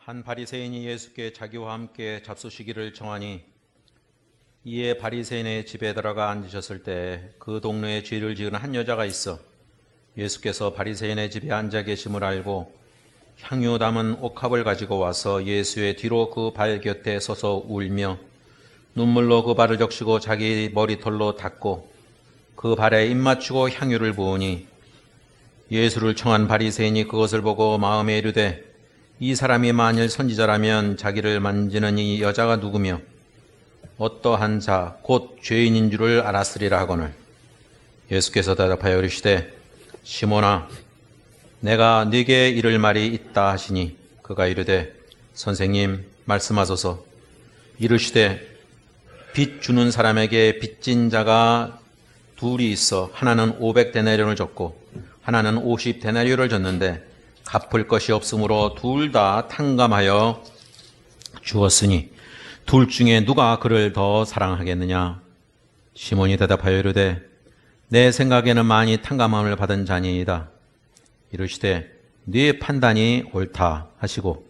한 바리새인이 예수께 자기와 함께 잡수시기를 청하니 이에 바리새인의 집에 들어가 앉으셨을 때 그 동네에 죄를 지은 한 여자가 있어 예수께서 바리새인의 집에 앉아 계심을 알고 향유 담은 옥합을 가지고 와서 예수의 뒤로 그 발 곁에 서서 울며 눈물로 그 발을 적시고 자기 머리털로 닦고 그 발에 입 맞추고 향유를 부으니 예수를 청한 바리새인이 그것을 보고 마음에 이르되 이 사람이 만일 선지자라면 자기를 만지는 이 여자가 누구며 어떠한 자 곧 죄인인 줄을 알았으리라 하거늘 예수께서 대답하여 이르시되 시몬아 내가 네게 이를 말이 있다 하시니 그가 이르되 선생님 말씀하소서. 이르시되 빚 주는 사람에게 빚진 자가 둘이 있어 하나는 500데나리온을 줬고 하나는 50데나리온을 줬는데 갚을 것이 없으므로 둘 다 탕감하여 주었으니 둘 중에 누가 그를 더 사랑하겠느냐. 시몬이 대답하여 이르되 내 생각에는 많이 탕감함을 받은 자니이다. 이르시되 네 판단이 옳다 하시고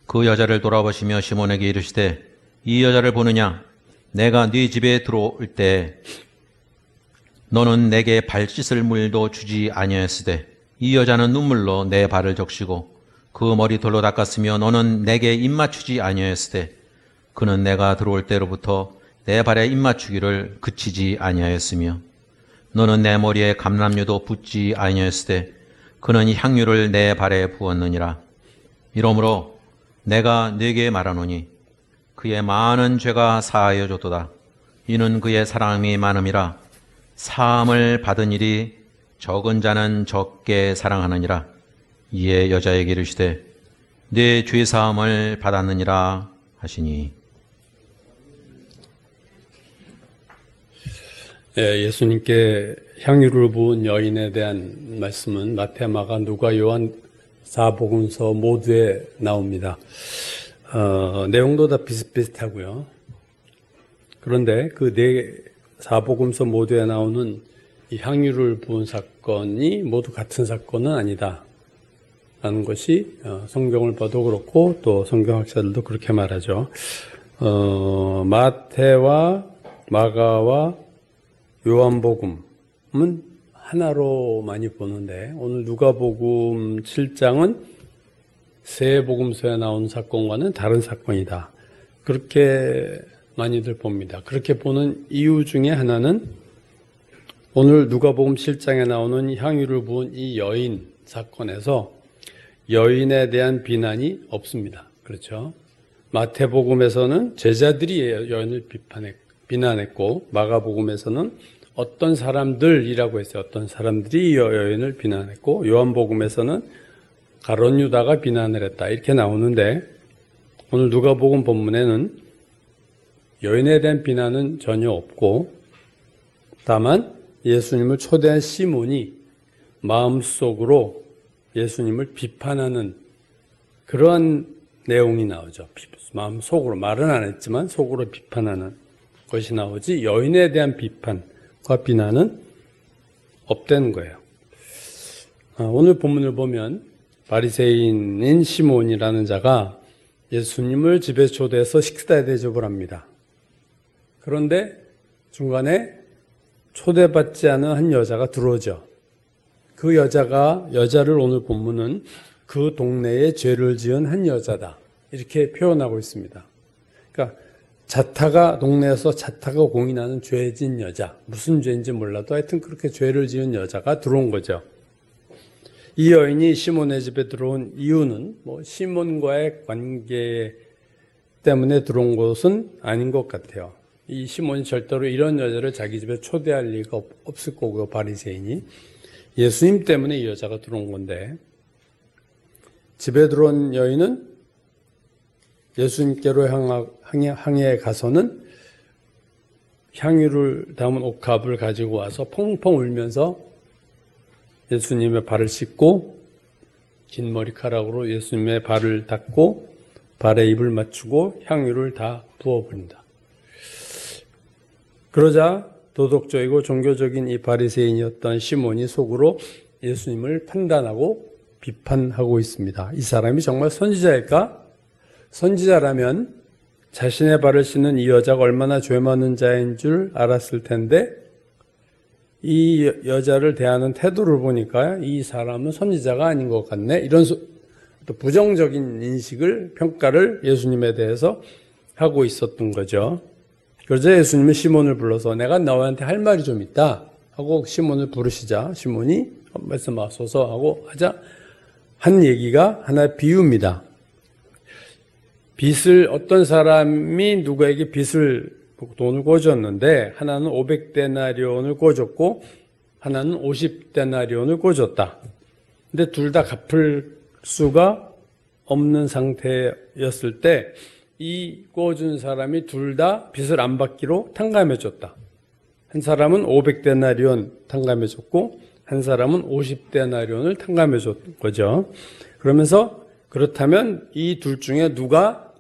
그 여자를 돌아보시며 시몬에게 이르시되 이 여자를 보느냐. 내가 네 집에 들어올 때 너는 내게 발 씻을 물도 주지 아니하였으되 이 여자는 눈물로 내 발을 적시고 그 머리털로 닦았으며 너는 내게 입 맞추지 아니하였으되 그는 내가 들어올 때로부터 내 발에 입 맞추기를 그치지 아니하였으며 너는 내 머리에 감람유도 붓지 아니하였으되 그는 향유를 내 발에 부었느니라. 이러므로 내가 네게 말하노니 그의 많은 죄가 사하여 줬도다. 이는 그의 사랑이 많음이라. 사함을 받은 일이 적은 자는 적게 사랑하느니라. 이에 여자에게 이르시되 네 죄 사함을 받았느니라 하시니. 예수님께 향유를 부은 여인에 대한 말씀은 마태, 마가, 누가, 요한 4복음서 모두에 나옵니다. 내용도 다 비슷비슷하고요. 그런데 그 4복음서 모두에 나오는 이 향유를 부은 사건이 모두 같은 사건은 아니다 라는 것이 성경을 봐도 그렇고 또 성경학자들도 그렇게 말하죠. 마태와 마가와 요한복음은 하나로 많이 보는데 오늘 누가복음 7장은 세 복음서에 나온 사건과는 다른 사건이다. 그렇게 많이들 봅니다. 그렇게 보는 이유 중에 하나는 오늘 누가복음 7장에 나오는 향유를 부은 이 여인 사건에서 여인에 대한 비난이 없습니다. 그렇죠? 마태복음에서는 제자들이 여인을 비난했고 마가복음에서는 어떤 사람들이라고 했어요. 어떤 사람들이 여인을 비난했고 요한복음에서는 가룟 유다가 비난을 했다. 이렇게 나오는데 오늘 누가복음 본문에는 여인에 대한 비난은 전혀 없고 다만 예수님을 초대한 시몬이 마음속으로 예수님을 비판하는 그러한 내용이 나오죠. 마음속으로 말은 안 했지만 속으로 비판하는 것이 나오지 여인에 대한 비판과 비난은 없다는 거예요. 오늘 본문을 보면 바리새인인 시몬이라는 자가 예수님을 집에 초대해서 식사 대접을 합니다. 그런데 중간에 초대받지 않은 한 여자가 들어오죠. 그 여자를 오늘 본문은 그 동네에 죄를 지은 한 여자다. 이렇게 표현하고 있습니다. 그러니까 동네에서 자타가 공인하는 죄진 여자, 무슨 죄인지 몰라도 하여튼 그렇게 죄를 지은 여자가 들어온 거죠. 이 여인이 시몬의 집에 들어온 이유는 시몬과의 관계 때문에 들어온 것은 아닌 것 같아요. 이 시몬이 절대로 이런 여자를 자기 집에 초대할 리가 없을 거고요. 바리새인이 예수님 때문에 이 여자가 들어온 건데 집에 들어온 여인은 예수님께로 향해 가서는 향유를 담은 옥합을 가지고 와서 펑펑 울면서 예수님의 발을 씻고 긴 머리카락으로 예수님의 발을 닦고 발에 입을 맞추고 향유를 다 부어버린다. 그러자 도덕적이고 종교적인 이 바리새인이었던 시몬이 속으로 예수님을 판단하고 비판하고 있습니다. 이 사람이 정말 선지자일까? 선지자라면 자신의 발을 씻는 이 여자가 얼마나 죄 많은 자인 줄 알았을 텐데 이 여자를 대하는 태도를 보니까 이 사람은 선지자가 아닌 것 같네. 이런 또 부정적인 인식을, 평가를 예수님에 대해서 하고 있었던 거죠. 그러자 예수님은 시몬을 불러서 내가 너한테 할 말이 좀 있다 하고 시몬을 부르시자 시몬이 말씀하소서 하고 하자 한 얘기가 하나의 비유입니다. 빚을 어떤 사람이 누구에게 돈을 꿔줬는데 하나는 500데나리온을 꿔줬고 하나는 50데나리온을 꿔줬다. 근데 둘 다 갚을 수가 없는 상태였을 때 이 꿔준 사람이 둘 다 빚을 안 받기로 탕감해줬다. 한 사람은 500데나리온 탕감해줬고 한 사람은 50데나리온을 탕감해줬던 거죠. 그러면서 그렇다면 이 둘 중에 누가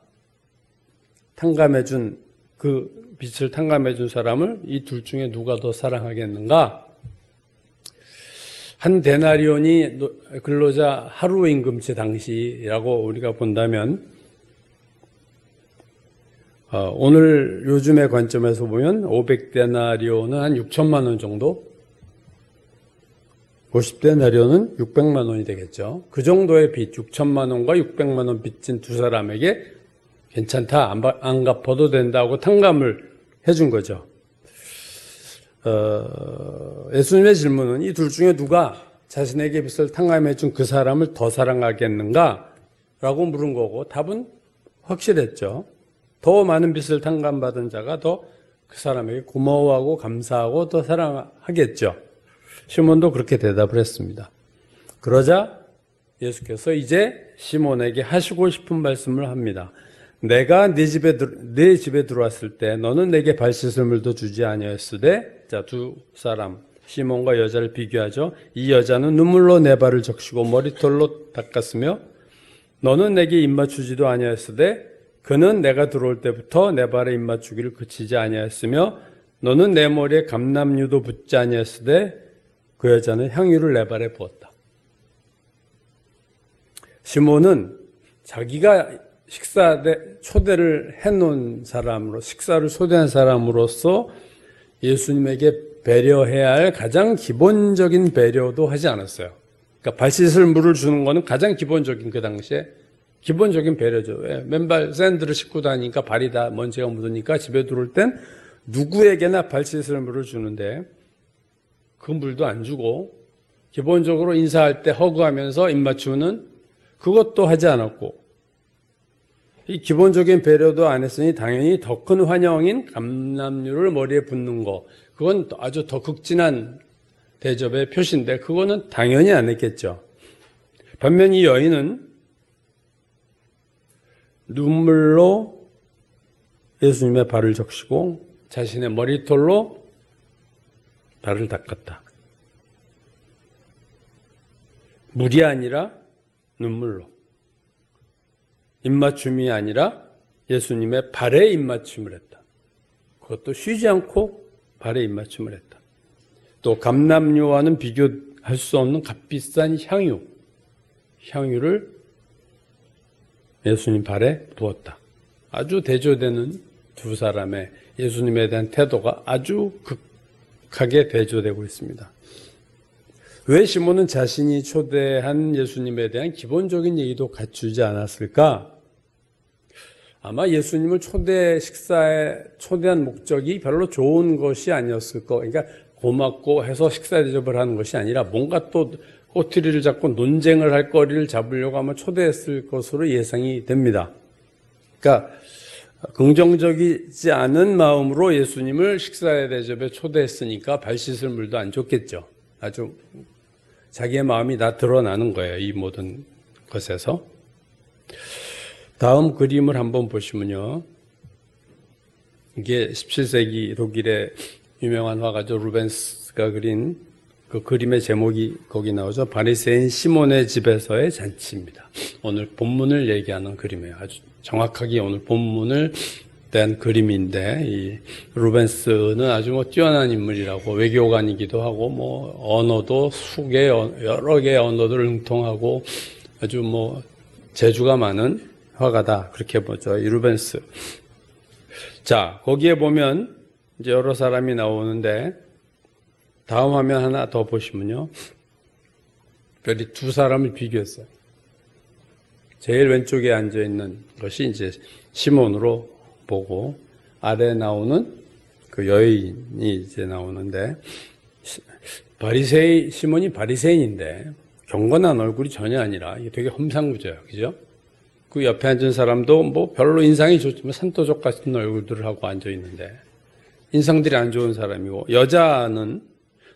탕감해준 그 빚을 탕감해준 사람을 이 둘 중에 누가 더 사랑하겠는가? 한 데나리온이 근로자 하루 임금치 당시라고 우리가 본다면 오늘 요즘의 관점에서 보면 500데나리온은 한 6천만 원 정도, 50데나리온은 600만 원이 되겠죠. 그 정도의 빚, 6천만 원과 600만 원 빚진 두 사람에게 괜찮다, 안 갚아도 된다고 탕감을 해준 거죠. 예수님의 질문은 이 둘 중에 누가 자신에게 빚을 탕감해준 그 사람을 더 사랑하겠는가? 라고 물은 거고 답은 확실했죠. 더 많은 빚을 탕감받은 자가 더 그 사람에게 고마워하고 감사하고 더 사랑하겠죠. 시몬도 그렇게 대답을 했습니다. 그러자 예수께서 이제 시몬에게 하시고 싶은 말씀을 합니다. 내가 네 집에 들어왔을 때 너는 내게 발 씻을 물도 주지 아니하였으되, 자, 두 사람 시몬과 여자를 비교하죠. 이 여자는 눈물로 내 발을 적시고 머리털로 닦았으며 너는 내게 입맞추지도 아니하였으되 그는 내가 들어올 때부터 내 발에 입맞추기를 그치지 아니하였으며 너는 내 머리에 감람유도 붓지 아니하였으되 그 여자는 향유를 내 발에 부었다. 시몬은 자기가 초대를 해놓은 사람으로, 식사를 초대한 사람으로서 예수님에게 배려해야 할 가장 기본적인 배려도 하지 않았어요. 그러니까 발 씻을 물을 주는 거는 가장 기본적인, 그 당시에 기본적인 배려죠. 왜? 맨발 샌들을 신고 다니니까 발이 다 먼지가 묻으니까 집에 들어올 땐 누구에게나 발 씻을 물을 주는데 그 물도 안 주고 기본적으로 인사할 때 허그하면서 입맞추는 그것도 하지 않았고 이 기본적인 배려도 안 했으니 당연히 더 큰 환영인 감람유를 머리에 붓는 거, 그건 아주 더 극진한 대접의 표시인데 그거는 당연히 안 했겠죠. 반면 이 여인은 눈물로 예수님의 발을 적시고 자신의 머리털로 발을 닦았다. 물이 아니라 눈물로. 입맞춤이 아니라 예수님의 발에 입맞춤을 했다. 그것도 쉬지 않고 발에 입맞춤을 했다. 또 감람유와는 비교할 수 없는 값비싼 향유를 예수님 발에 부었다. 아주 대조되는 두 사람의 예수님에 대한 태도가 아주 극하게 대조되고 있습니다. 왜 시몬은 자신이 초대한 예수님에 대한 기본적인 얘기도 갖추지 않았을까? 아마 예수님을 식사에 초대한 목적이 별로 좋은 것이 아니었을 거. 그러니까 고맙고 해서 식사 대접을 하는 것이 아니라 뭔가 또 꼬투리를 잡고 논쟁을 할 거리를 잡으려고 아마 초대했을 것으로 예상이 됩니다. 그러니까 긍정적이지 않은 마음으로 예수님을 식사 대접에 초대했으니까 발 씻을 물도 안 줬겠죠. 아주 자기의 마음이 다 드러나는 거예요. 이 모든 것에서. 다음 그림을 한번 보시면요. 이게 17세기 독일의 유명한 화가죠. 루벤스가 그린 그 그림의 제목이 거기 나오죠. 바리새인 시몬의 집에서의 잔치입니다. 오늘 본문을 얘기하는 그림이에요. 아주 정확하게 오늘 본문을 대한 그림인데, 이 루벤스는 아주 뛰어난 인물이라고, 외교관이기도 하고, 언어도 여러 개의 언어들을 능통하고, 아주 재주가 많은 화가다. 그렇게 보죠. 이 루벤스. 자, 거기에 보면 이제 여러 사람이 나오는데 다음 화면 하나 더 보시면요. 별이 두 사람을 비교했어요. 제일 왼쪽에 앉아 있는 것이 이제 시몬으로 보고 아래에 나오는 그 여인이 이제 나오는데 시몬이 바리새인인데 경건한 얼굴이 전혀 아니라 이게 되게 험상궂어요. 그죠? 그 옆에 앉은 사람도 뭐 별로 인상이 좋지만 산도족 같은 얼굴들을 하고 앉아 있는데 인상들이 안 좋은 사람이고 여자는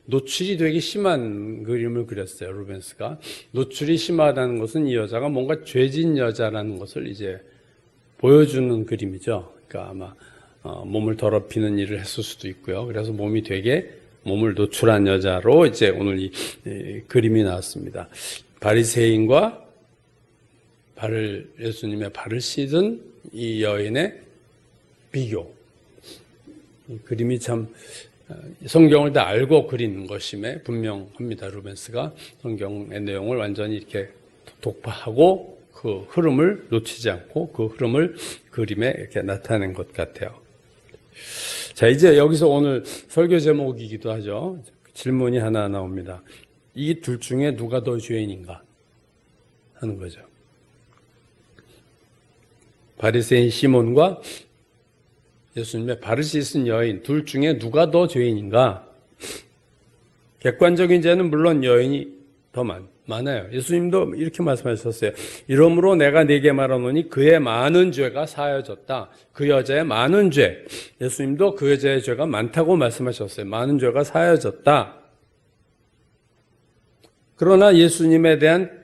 노출이 되게 심한 그림을 그렸어요. 루벤스가. 노출이 심하다는 것은 이 여자가 뭔가 죄진 여자라는 것을 이제 보여주는 그림이죠. 그러니까 아마 몸을 더럽히는 일을 했을 수도 있고요. 그래서 몸을 노출한 여자로 이제 오늘 이 그림이 나왔습니다. 바리새인과 예수님의 발을 씻은 이 여인의 비교. 이 그림이 참 성경을 다 알고 그린 것임에 분명합니다. 루벤스가 성경의 내용을 완전히 이렇게 독파하고 그 흐름을 놓치지 않고 그 흐름을 그림에 이렇게 나타낸 것 같아요. 자, 이제 여기서 오늘 설교 제목이기도 하죠. 질문이 하나 나옵니다. 이 둘 중에 누가 더 죄인인가 하는 거죠. 바리새인 시몬과 예수님의 발을 씻은 여인 둘 중에 누가 더 죄인인가? 객관적인 죄는 물론 여인이 더 많아요. 예수님도 이렇게 말씀하셨어요. 이러므로 내가 네게 말하노니 그의 많은 죄가 사여졌다. 그 여자의 많은 죄. 예수님도 그 여자의 죄가 많다고 말씀하셨어요. 많은 죄가 사여졌다. 그러나 예수님에 대한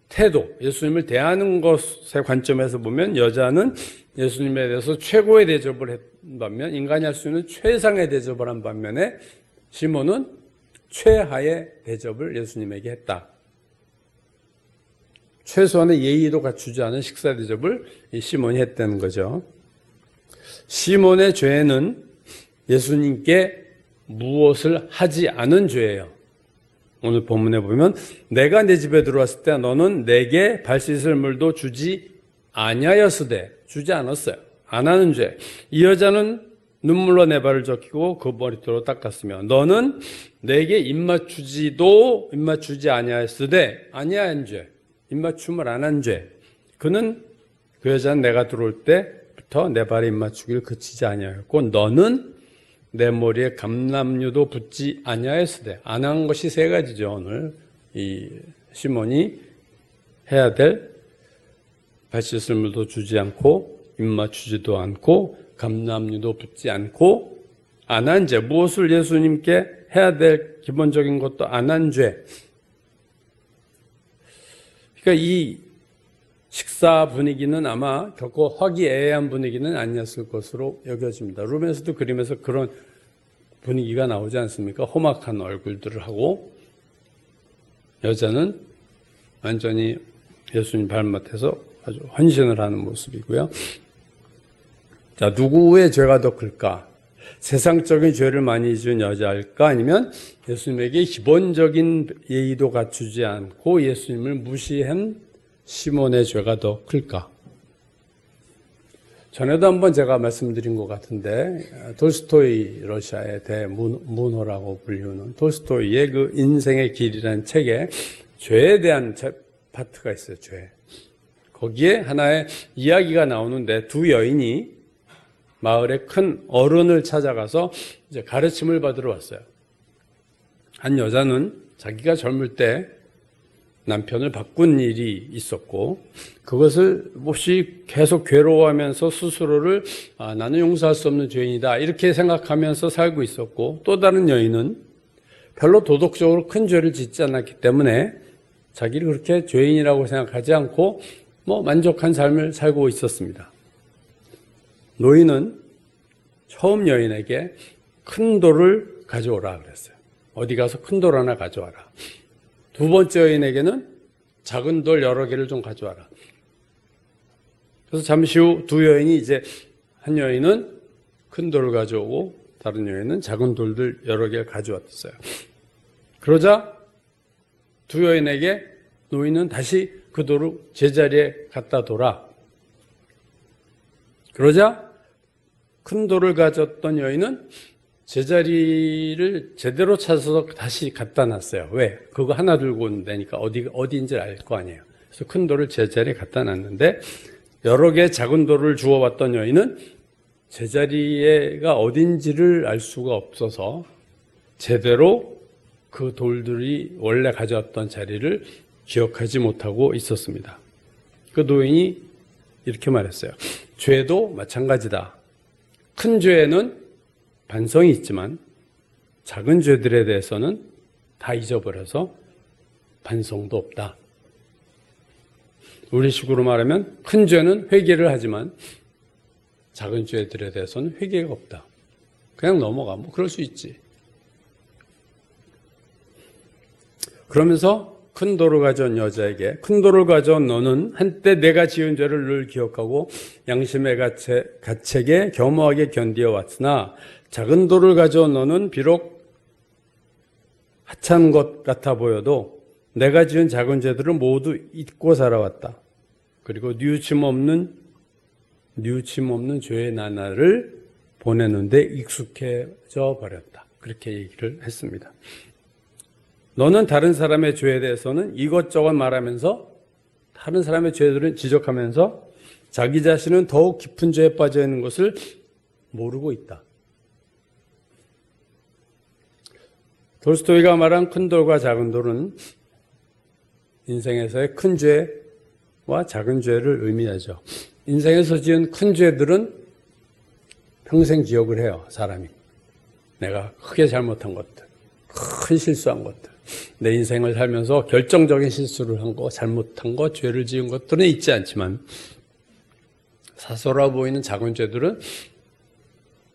태도, 예수님을 대하는 것의 관점에서 보면 여자는 예수님에 대해서 최고의 대접을 한 반면 인간이 할 수 있는 최상의 대접을 한 반면에 시몬은 최하의 대접을 예수님에게 했다. 최소한의 예의도 갖추지 않은 식사 대접을 이 시몬이 했다는 거죠. 시몬의 죄는 예수님께 무엇을 하지 않은 죄예요. 오늘 본문에 보면 내가 내 집에 들어왔을 때 너는 내게 발 씻을 물도 주지 아니하였으되 주지 않았어요. 안 하는 죄. 이 여자는 눈물로 내 발을 적히고 그 머리털로 닦았으며 너는 내게 입맞추지 아니하였으되 아니한 죄. 입맞춤을 안 한 죄. 그 여자는 내가 들어올 때부터 내 발에 입맞추기를 그치지 아니하였고 너는 내 머리에 감람류도 붓지 아니하였으되 안 한 것이 세 가지죠. 오늘 이 시몬이 해야 될 발 씻을 물도 주지 않고 입맞추지도 않고 감람류도 붓지 않고 안 한 죄. 무엇을 예수님께 해야 될 기본적인 것도 안 한 죄. 그러니까 이 식사 분위기는 아마 결코 화기애애한 분위기는 아니었을 것으로 여겨집니다. 루벤스도 그림에서 그런 분위기가 나오지 않습니까? 험악한 얼굴들을 하고 여자는 완전히 예수님 발밑에서 아주 헌신을 하는 모습이고요. 자, 누구의 죄가 더 클까? 세상적인 죄를 많이 지은 여자일까? 아니면 예수님에게 기본적인 예의도 갖추지 않고 예수님을 무시한 시몬의 죄가 더 클까? 전에도 한번 제가 말씀드린 것 같은데 돌스토이 러시아의 대문호라고 불리우는 돌스토이의 그 인생의 길이라는 책에 죄에 대한 파트가 있어요. 죄. 거기에 하나의 이야기가 나오는데 두 여인이 마을의 큰 어른을 찾아가서 이제 가르침을 받으러 왔어요. 한 여자는 자기가 젊을 때 남편을 바꾼 일이 있었고 그것을 몹시 계속 괴로워하면서 스스로를 나는 용서할 수 없는 죄인이다 이렇게 생각하면서 살고 있었고 또 다른 여인은 별로 도덕적으로 큰 죄를 짓지 않았기 때문에 자기를 그렇게 죄인이라고 생각하지 않고 만족한 삶을 살고 있었습니다. 노인은 처음 여인에게 큰 돌을 가져오라 그랬어요. 어디 가서 큰 돌 하나 가져와라. 두 번째 여인에게는 작은 돌 여러 개를 좀 가져와라. 그래서 잠시 후 두 여인이 이제 한 여인은 큰 돌을 가져오고 다른 여인은 작은 돌들 여러 개를 가져왔어요. 그러자 두 여인에게 노인은 다시 그 돌을 제자리에 갖다 둬라. 그러자 큰 돌을 가졌던 여인은 제자리를 제대로 찾아서 다시 갖다 놨어요. 왜? 그거 하나 들고 온다니까 어디인지 알 거 아니에요. 그래서 큰 돌을 제자리에 갖다 놨는데 여러 개 작은 돌을 주워왔던 여인은 제자리가 어딘지를 알 수가 없어서 제대로 그 돌들이 원래 가져왔던 자리를 기억하지 못하고 있었습니다. 그 노인이 이렇게 말했어요. 죄도 마찬가지다. 큰 죄에는 반성이 있지만 작은 죄들에 대해서는 다 잊어버려서 반성도 없다. 우리식으로 말하면 큰 죄는 회개를 하지만 작은 죄들에 대해서는 회개가 없다. 그냥 넘어가. 뭐 그럴 수 있지. 그러면서 큰 돌을 가져온 여자에게 큰 돌을 가져온 너는 한때 내가 지은 죄를 늘 기억하고 양심의 가책에 겸허하게 견디어 왔으나 작은 돌을 가져온 너는 비록 하찮은 것 같아 보여도 내가 지은 작은 죄들을 모두 잊고 살아왔다. 그리고 뉘우침 없는 죄의 나날을 보내는데 익숙해져 버렸다. 그렇게 얘기를 했습니다. 너는 다른 사람의 죄에 대해서는 이것저것 말하면서 다른 사람의 죄들을 지적하면서 자기 자신은 더욱 깊은 죄에 빠져 있는 것을 모르고 있다. 돌스토이가 말한 큰 돌과 작은 돌은 인생에서의 큰 죄와 작은 죄를 의미하죠. 인생에서 지은 큰 죄들은 평생 기억을 해요, 사람이. 내가 크게 잘못한 것들, 큰 실수한 것들. 내 인생을 살면서 결정적인 실수를 한 거, 잘못한 거, 죄를 지은 것들은 있지 않지만 사소라 보이는 작은 죄들은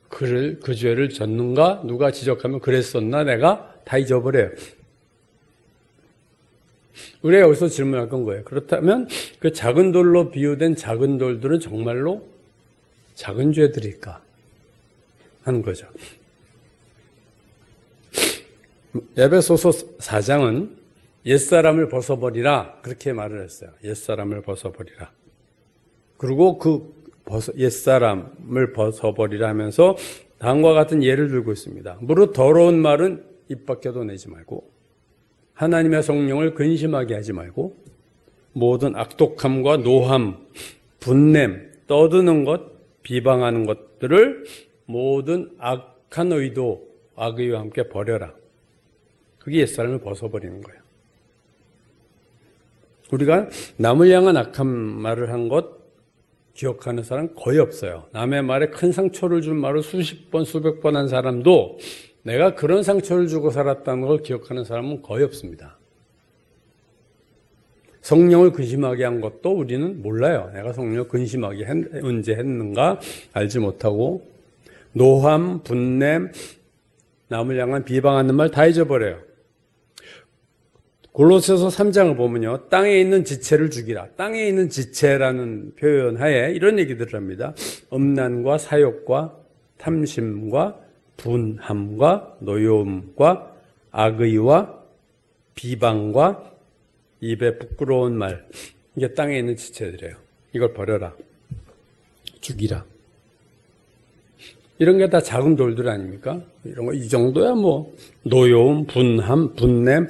그 죄를 졌는가? 누가 지적하면 그랬었나? 내가 다 잊어버려요. 우리가 여기서 질문할 건 거예요. 그렇다면 그 작은 돌로 비유된 작은 돌들은 정말로 작은 죄들일까? 하는 거죠. 에베소서 4장은 옛사람을 벗어버리라 그렇게 말을 했어요. 옛사람을 벗어버리라. 그리고 그 옛사람을 벗어버리라 하면서 다음과 같은 예를 들고 있습니다. 무릇 더러운 말은 입 밖에도 내지 말고 하나님의 성령을 근심하게 하지 말고 모든 악독함과 노함, 분냄, 떠드는 것, 비방하는 것들을 모든 악한 의도, 악의와 함께 버려라. 그게 옛사람을 벗어버리는 거예요. 우리가 남을 향한 악한 말을 한 것 기억하는 사람 거의 없어요. 남의 말에 큰 상처를 준 말을 수십 번, 수백 번 한 사람도 내가 그런 상처를 주고 살았다는 걸 기억하는 사람은 거의 없습니다. 성령을 근심하게 한 것도 우리는 몰라요. 내가 성령을 근심하게 언제 했는가 알지 못하고 노함, 분냄, 남을 향한 비방하는 말 다 잊어버려요. 골로새서 3장을 보면요. 땅에 있는 지체를 죽이라. 땅에 있는 지체라는 표현 하에 이런 얘기들을 합니다. 음란과 사욕과 탐심과 분함과 노여움과 악의와 비방과 입에 부끄러운 말. 이게 땅에 있는 지체들이에요. 이걸 버려라. 죽이라. 이런 게 다 작은 돌들 아닙니까? 이런 거 이 정도야 뭐 노여움, 분함, 분냄,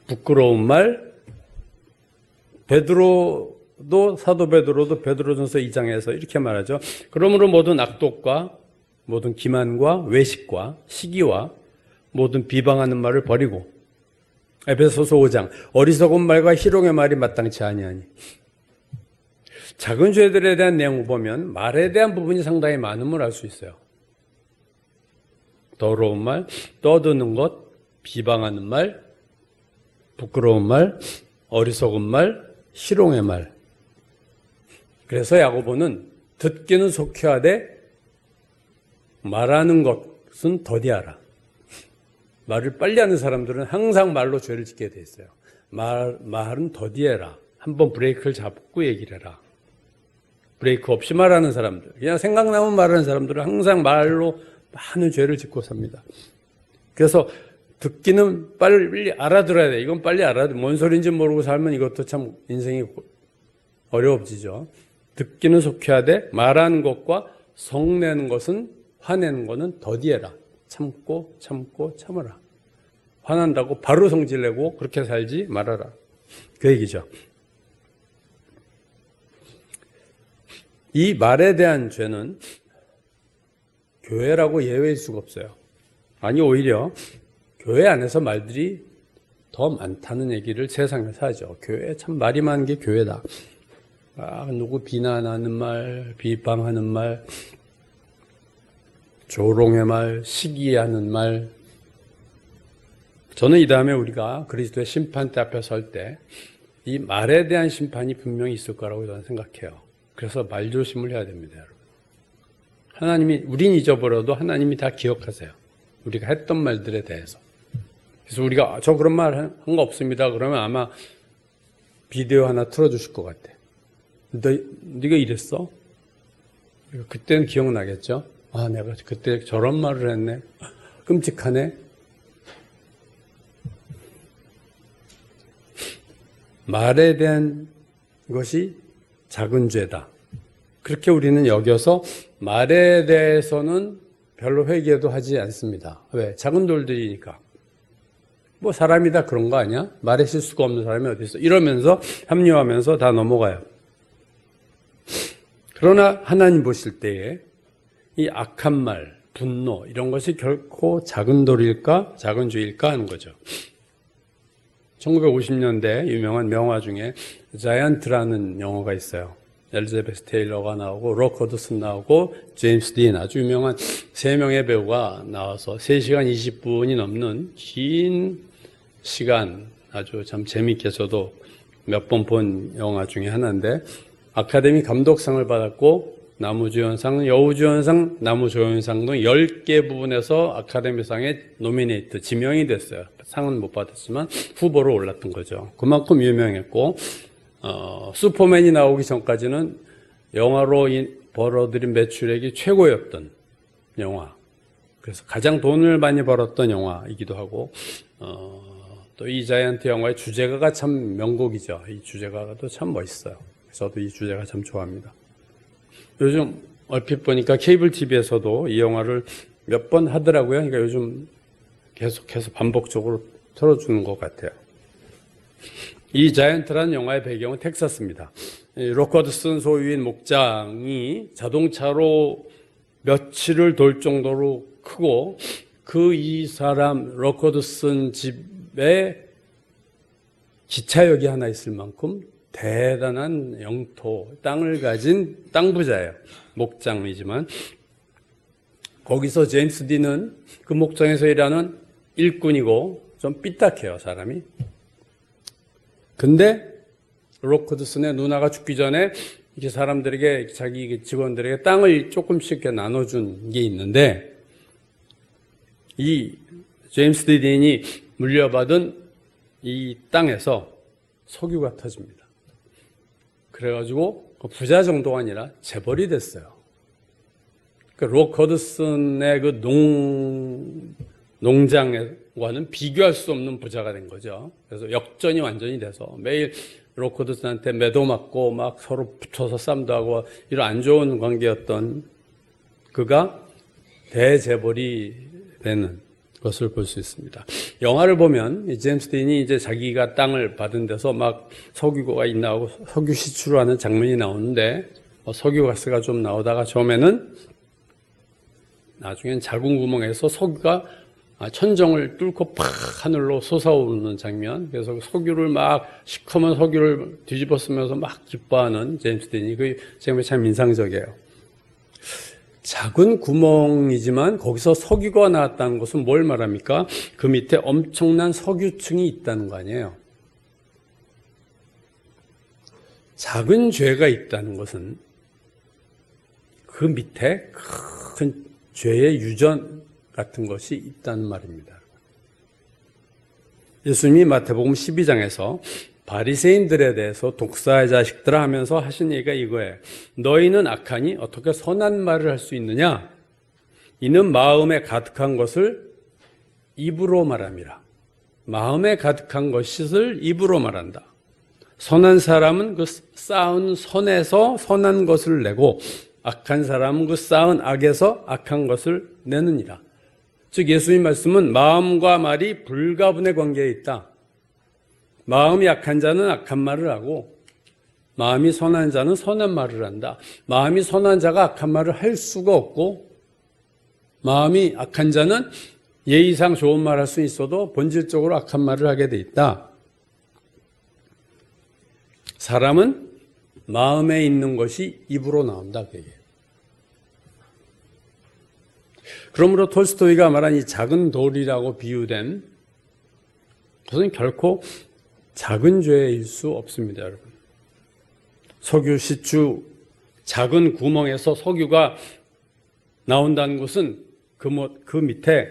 부끄러운 말. 사도 베드로도 베드로전서 2장에서 이렇게 말하죠. 그러므로 모든 악독과 모든 기만과 외식과 시기와 모든 비방하는 말을 버리고 에베소서 5장 어리석은 말과 희롱의 말이 마땅치 아니하니. 작은 죄들에 대한 내용을 보면 말에 대한 부분이 상당히 많음을 알 수 있어요. 더러운 말, 떠드는 것, 비방하는 말, 부끄러운 말, 어리석은 말, 희롱의 말. 그래서 야고보는 듣기는 속히 하되 말하는 것은 더디하라. 말을 빨리 하는 사람들은 항상 말로 죄를 짓게 돼 있어요. 말은 더디해라. 한번 브레이크를 잡고 얘기를 해라. 브레이크 없이 말하는 사람들, 그냥 생각나면 말하는 사람들은 항상 말로 많은 죄를 짓고 삽니다. 그래서 듣기는 빨리 알아들어야 돼. 이건 빨리 알아들어. 뭔 소리인지 모르고 살면 이것도 참 인생이 어려워지죠. 듣기는 속해하되 말하는 것과 성내는 것은 화내는 것은 더디해라. 참고 참고 참으라. 화난다고 바로 성질내고 그렇게 살지 말아라. 그 얘기죠. 이 말에 대한 죄는 교회라고 예외일 수가 없어요. 아니 오히려 교회 안에서 말들이 더 많다는 얘기를 세상에서 하죠. 교회 참 말이 많은 게 교회다. 누구 비난하는 말, 비방하는 말, 조롱의 말, 시기하는 말. 저는 이 다음에 우리가 그리스도의 심판대 앞에 설 때 이 말에 대한 심판이 분명히 있을 거라고 저는 생각해요. 그래서 말조심을 해야 됩니다, 여러분. 하나님이, 우린 잊어버려도 하나님이 다 기억하세요. 우리가 했던 말들에 대해서. 그래서 우리가 저 그런 말 한 거 없습니다. 그러면 아마 비디오 하나 틀어주실 것 같아. 네가 이랬어? 그때는 기억나겠죠? 아, 내가 그때 저런 말을 했네. 끔찍하네. 말에 대한 것이 작은 죄다. 그렇게 우리는 여겨서 말에 대해서는 별로 회개도 하지 않습니다. 왜? 작은 돌들이니까. 뭐 사람이 다 그런 거 아니야? 말에 실수가 없는 사람이 어디 있어? 이러면서 합리화하면서 다 넘어가요. 그러나 하나님 보실 때에 이 악한 말, 분노 이런 것이 결코 작은 돌일까? 작은 죄일까 하는 거죠. 1950년대 유명한 명화 중에 자이언트라는 영화가 있어요. 엘리자베스 테일러가 나오고 록 허드슨 나오고 제임스 딘 아주 유명한 3명의 배우가 나와서 3시간 20분이 넘는 긴 시간 아주 참 재미있게 저도 몇 번 본 영화 중에 하나인데 아카데미 감독상을 받았고 나무주연상, 여우주연상, 나무조연상 등 10개 부분에서 아카데미상에 노미네이트, 지명이 됐어요. 상은 못 받았지만 후보로 올랐던 거죠. 그만큼 유명했고 슈퍼맨이 나오기 전까지는 영화로 벌어들인 매출액이 최고였던 영화. 그래서 가장 돈을 많이 벌었던 영화이기도 하고 또 이 자이언트 영화의 주제가가 참 명곡이죠. 이 주제가도 참 멋있어요. 저도 이 주제가 참 좋아합니다. 요즘 얼핏 보니까 케이블 TV에서도 이 영화를 몇 번 하더라고요. 그러니까 요즘 계속해서 반복적으로 틀어주는 것 같아요. 이 자이언트라는 영화의 배경은 텍사스입니다. 록 허드슨 소유인 목장이 자동차로 며칠을 돌 정도로 크고 그 이 사람 록 허드슨 집에 기차역이 하나 있을 만큼 대단한 영토, 땅을 가진 땅 부자예요. 목장이지만 거기서 제임스 딘은 그 목장에서 일하는 일꾼이고 좀 삐딱해요, 사람이. 근데 록 허드슨의 누나가 죽기 전에 이렇게 사람들에게 자기 직원들에게 땅을 조금씩 이렇게 나눠준 게 있는데 이 제임스 딘이 물려받은 이 땅에서 석유가 터집니다. 그래가지고 부자 정도가 아니라 재벌이 됐어요. 록 허드슨의 그 농장과는 비교할 수 없는 부자가 된 거죠. 그래서 역전이 완전히 돼서 매일 록 허드슨한테 매도 맞고 막 서로 붙어서 싸움도 하고 이런 안 좋은 관계였던 그가 대재벌이 되는 것을 볼 수 있습니다. 영화를 보면 제임스 딘이 이제 자기가 땅을 받은 데서 막 석유가 나오고 석유 시추하는 장면이 나오는데 석유가스가 좀 나오다가 처음에는 나중엔 작은 구멍에서 석유가 천정을 뚫고 팍 하늘로 솟아오르는 장면. 그래서 석유를 막 시커먼 석유를 뒤집어 쓰면서 막 기뻐하는 제임스 딘이 그 장면이 참 인상적이에요. 작은 구멍이지만 거기서 석유가 나왔다는 것은 뭘 말합니까? 그 밑에 엄청난 석유층이 있다는 거 아니에요. 작은 죄가 있다는 것은 그 밑에 큰 죄의 유전 같은 것이 있다는 말입니다. 예수님이 마태복음 12장에서 바리새인들에 대해서 독사의 자식들아 하면서 하신 얘기가 이거예요. 너희는 악하니 어떻게 선한 말을 할 수 있느냐? 이는 마음에 가득한 것을 입으로 말함이라. 마음에 가득한 것을 입으로 말한다. 선한 사람은 그 쌓은 선에서 선한 것을 내고 악한 사람은 그 쌓은 악에서 악한 것을 내느니라. 즉 예수님 말씀은 마음과 말이 불가분의 관계에 있다. 마음이 악한 자는 악한 말을 하고 마음이 선한 자는 선한 말을 한다. 마음이 선한 자가 악한 말을 할 수가 없고 마음이 악한 자는 예의상 좋은 말 할 수 있어도 본질적으로 악한 말을 하게 돼 있다. 사람은 마음에 있는 것이 입으로 나온다. 그게. 그러므로 톨스토이가 말한 이 작은 돌이라고 비유된 그것은 결코 작은 죄일 수 없습니다, 여러분. 석유 시추 작은 구멍에서 석유가 나온다는 것은 그 밑에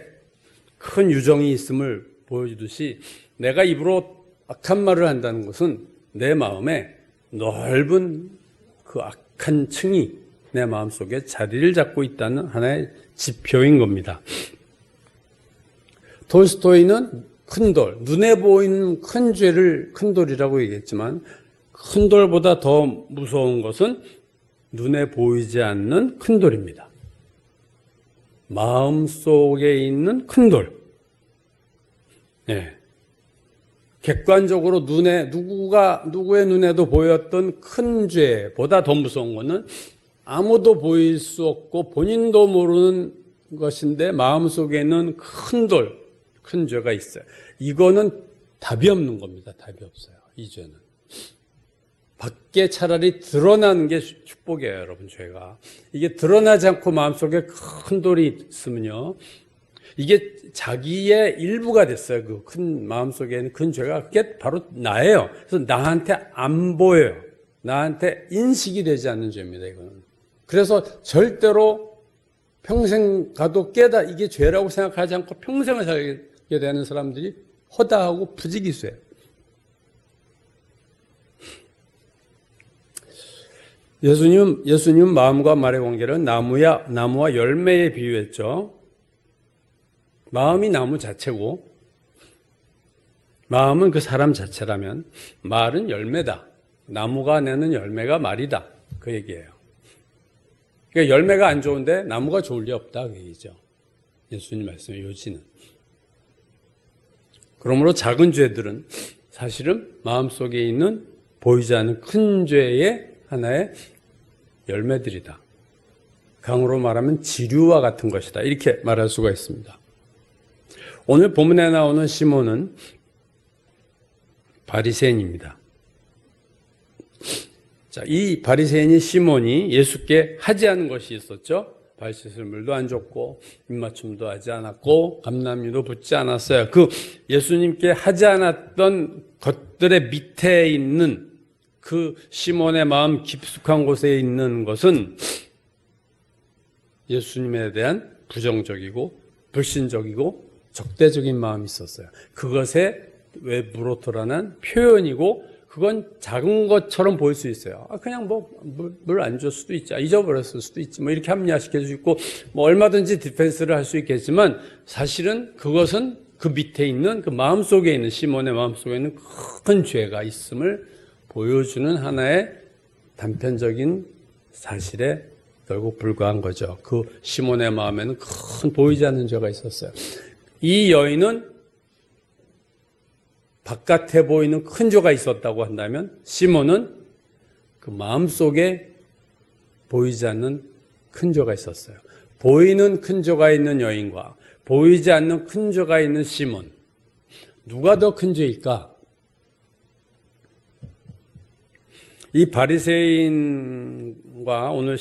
큰 유정이 있음을 보여주듯이 내가 입으로 악한 말을 한다는 것은 내 마음에 넓은 그 악한 층이 내 마음속에 자리를 잡고 있다는 하나의 지표인 겁니다. 톨스토이는 큰 돌, 눈에 보이는 큰 죄를 큰 돌이라고 얘기했지만 큰 돌보다 더 무서운 것은 눈에 보이지 않는 큰 돌입니다. 마음 속에 있는 큰 돌. 네. 객관적으로 누구의 눈에도 보였던 큰 죄보다 더 무서운 것은 아무도 보일 수 없고 본인도 모르는 것인데 마음속에 있는 큰 돌, 큰 죄가 있어요. 이거는 답이 없는 겁니다. 답이 없어요. 이 죄는. 밖에 차라리 드러나는 게 축복이에요, 여러분, 죄가. 이게 드러나지 않고 마음속에 큰 돌이 있으면요. 이게 자기의 일부가 됐어요. 그 큰 마음속에 있는 큰 죄가. 그게 바로 나예요. 그래서 나한테 안 보여요. 나한테 인식이 되지 않는 죄입니다, 이거는. 그래서 절대로 평생 가도 이게 죄라고 생각하지 않고 평생을 살게 되는 사람들이 허다하고 부지기수예요. 예수님 마음과 말의 관계는 나무와 열매에 비유했죠. 마음이 나무 자체고 마음은 그 사람 자체라면 말은 열매다. 나무가 내는 열매가 말이다. 그 얘기예요. 그러니까 열매가 안 좋은데 나무가 좋을 리 없다. 그 얘기죠. 예수님 말씀의 요지는. 그러므로 작은 죄들은 사실은 마음속에 있는 보이지 않는 큰 죄의 하나의 열매들이다. 강으로 말하면 지류와 같은 것이다. 이렇게 말할 수가 있습니다. 오늘 본문에 나오는 시몬은 바리새인입니다. 자, 이 바리새인인 시몬이 예수께 하지 않은 것이 있었죠. 발 씻을 물도 안 줬고 입맞춤도 하지 않았고 감람유도 붓지 않았어요. 그 예수님께 하지 않았던 것들의 밑에 있는 그 시몬의 마음 깊숙한 곳에 있는 것은 예수님에 대한 부정적이고 불신적이고 적대적인 마음이 있었어요. 그것의 외부로 드러난 표현이고 그건 작은 것처럼 보일 수 있어요. 그냥 물 안 줄 수도 있지. 잊어버렸을 수도 있지. 이렇게 합리화시킬 수 있고 얼마든지 디펜스를 할 수 있겠지만 사실은 그것은 그 밑에 있는 그 마음속에 있는 시몬의 마음속에 있는 큰 죄가 있음을 보여주는 하나의 단편적인 사실에 결국 불과한 거죠. 그 시몬의 마음에는 큰 보이지 않는 죄가 있었어요. 이 여인은 바깥에 보이는 큰 죄가 있었다고 한다면 시몬은 그 마음속에 보이지 않는 큰 죄가 있었어요. 보이는 큰 죄가 있는 여인과 보이지 않는 큰 죄가 있는 시몬. 누가 더 큰 죄일까? 이 바리새인과 오늘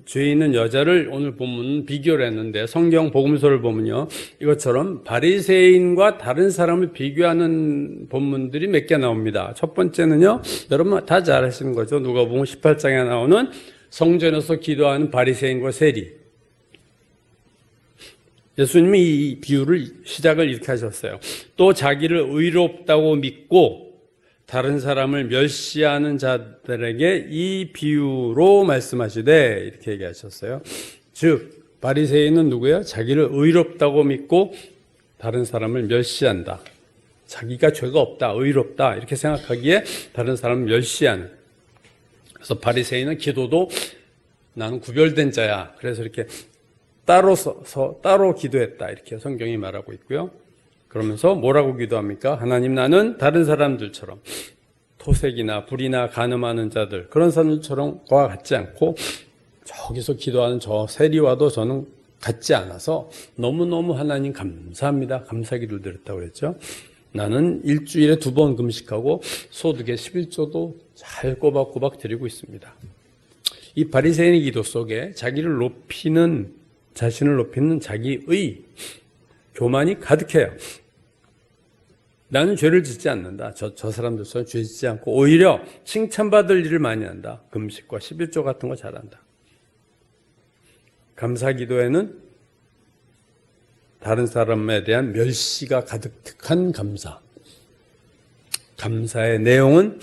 죄 있는 여자를 오늘 본문은 비교를 했는데 성경 복음서를 보면요. 이것처럼 바리새인과 다른 사람을 비교하는 본문들이 몇 개 나옵니다. 첫 번째는요. 여러분 다 잘 아시는 거죠. 누가복음 18장에 나오는 성전에서 기도하는 바리새인과 세리. 예수님이 이 비유를 시작을 이렇게 하셨어요. 또 자기를 의롭다고 믿고 다른 사람을 멸시하는 자들에게 이 비유로 말씀하시되 이렇게 얘기하셨어요. 즉 바리새인은 누구예요? 자기를 의롭다고 믿고 다른 사람을 멸시한다. 자기가 죄가 없다, 의롭다 이렇게 생각하기에 다른 사람을 멸시하는. 그래서 바리새인은 기도도 나는 구별된 자야. 그래서 이렇게 따로 서서 따로 기도했다 이렇게 성경이 말하고 있고요. 그러면서 뭐라고 기도합니까? 하나님, 나는 다른 사람들처럼 토색이나 불이나 간음하는 자들 그런 사람들처럼과 같지 않고 저기서 기도하는 저 세리와도 저는 같지 않아서 너무너무 하나님 감사합니다. 감사기도를 드렸다고 그랬죠. 나는 일주일에 2번 금식하고 소득의 11조도 잘 꼬박꼬박 드리고 있습니다. 이 바리새인의 기도 속에 자신을 높이는 자기의 교만이 가득해요. 나는 죄를 짓지 않는다. 저 사람들처럼 죄 짓지 않고 오히려 칭찬받을 일을 많이 한다. 금식과 11조 같은 거 잘한다. 감사기도에는 다른 사람에 대한 멸시가 가득한 감사. 감사의 내용은